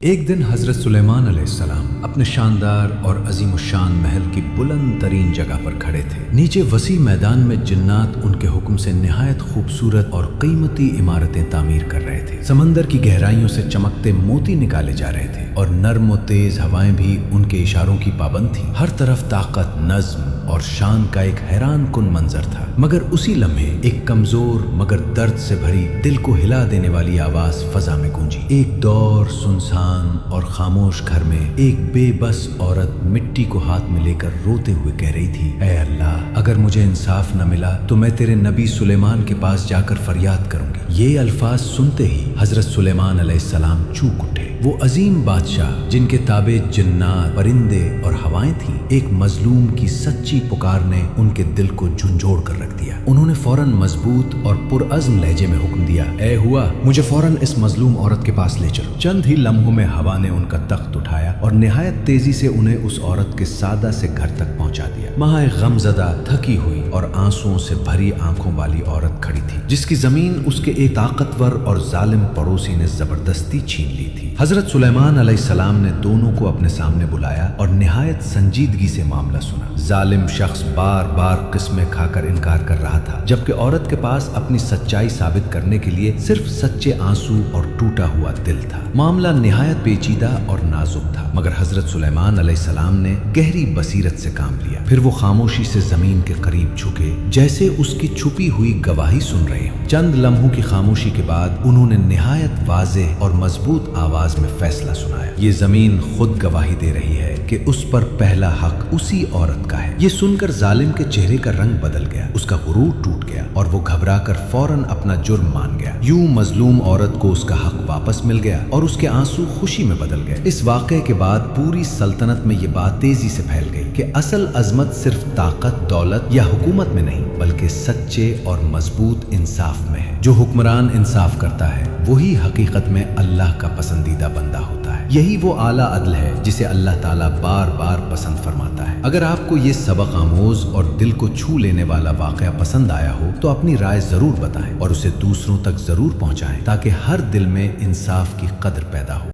ایک دن حضرت سلیمان علیہ السلام اپنے شاندار اور عظیم الشان محل کی بلند ترین جگہ پر کھڑے تھے۔ نیچے وسیع میدان میں جنات ان کے حکم سے نہایت خوبصورت اور قیمتی عمارتیں تعمیر کر رہے تھے۔ سمندر کی گہرائیوں سے چمکتے موتی نکالے جا رہے تھے اور نرم و تیز ہوائیں بھی ان کے اشاروں کی پابند تھیں۔ ہر طرف طاقت، نظم اور شان کا ایک حیران کن منظر تھا، مگر اسی لمحے ایک کمزور مگر درد سے بھری دل کو ہلا دینے والی آواز فضا میں گونجی۔ ایک دور سنسان اور خاموش گھر میں ایک بے بس عورت مٹی کو ہاتھ میں لے کر روتے ہوئے کہہ رہی تھی، اے اللہ، اگر مجھے انصاف نہ ملا تو میں تیرے نبی سلیمان کے پاس جا کر فریاد کروں گی۔ یہ الفاظ سنتے ہی حضرت سلیمان علیہ السلام چونک اٹھے۔ وہ عظیم بادشاہ جن کے تابع جنات، پرندے اور ہوائیں تھیں، ایک مظلوم کی سچی پکار نے ان کے دل کو جھنجھوڑ کر رکھ دیا۔ انہوں نے فوراً مضبوط اور پرعزم لہجے میں حکم دیا، اے ہوا، مجھے فوراً اس مظلوم عورت کے پاس لے چلو۔ چند ہی لمحوں میں ہوا نے ان کا تخت اٹھایا اور نہایت تیزی سے انہیں اس عورت کے سادہ سے گھر تک پہنچا دیا۔ وہاں ایک غمزدہ، تھکی ہوئی اور آنسوؤں سے بھری آنکھوں والی عورت کھڑی تھی، جس کی زمین اس کے ایک طاقتور اور ظالم پڑوسی نے زبردستی چھین لی تھی۔ حضرت سلیمان علیہ السلام نے دونوں کو اپنے سامنے بلایا اور نہایت سنجیدگی سے معاملہ سنا۔ ظالم شخص بار بار قسمیں کھا کر انکار کر رہا تھا، جبکہ عورت کے پاس اپنی سچائی ثابت کرنے کے لیے صرف سچے آنسو اور ٹوٹا ہوا دل تھا۔ معاملہ نہایت پیچیدہ اور نازک تھا، مگر حضرت سلیمان علیہ السلام نے گہری بصیرت سے کام لیا۔ پھر وہ خاموشی سے زمین کے قریب جھکے، جیسے اس کی چھپی ہوئی گواہی سن رہے ہوں۔ چند لمحوں کی خاموشی کے بعد انہوں نے نہایت واضح اور مضبوط آواز میں فیصلہ سنایا، یہ زمین خود گواہی دے رہی ہے کہ اس پر پہلا حق اسی عورت کا ہے۔ یہ سن کر ظالم کے چہرے کا رنگ بدل گیا، اس کا غرور ٹوٹ گیا اور وہ گھبرا کر فوراً اپنا جرم مان گیا۔ یوں مظلوم عورت کو اس کا حق واپس مل گیا اور اس کے آنسو خوشی میں بدل گئے۔ اس واقعے کے بعد پوری سلطنت میں یہ بات تیزی سے پھیل گئی کہ اصل عظمت صرف طاقت، دولت یا حکومت میں نہیں، بلکہ سچے اور مضبوط انصاف میں ہے۔ جو حکمران انصاف کرتا ہے وہی حقیقت میں اللہ کا پسندیدہ بندہ ہوتا ہے۔ یہی وہ اعلیٰ عدل ہے جسے اللہ تعالیٰ بار بار پسند فرماتا ہے۔ اگر آپ کو یہ سبق آموز اور دل کو چھو لینے والا واقعہ پسند آیا ہو تو اپنی رائے ضرور بتائیں اور اسے دوسروں تک ضرور پہنچائیں، تاکہ ہر دل میں انصاف کی قدر پیدا ہو۔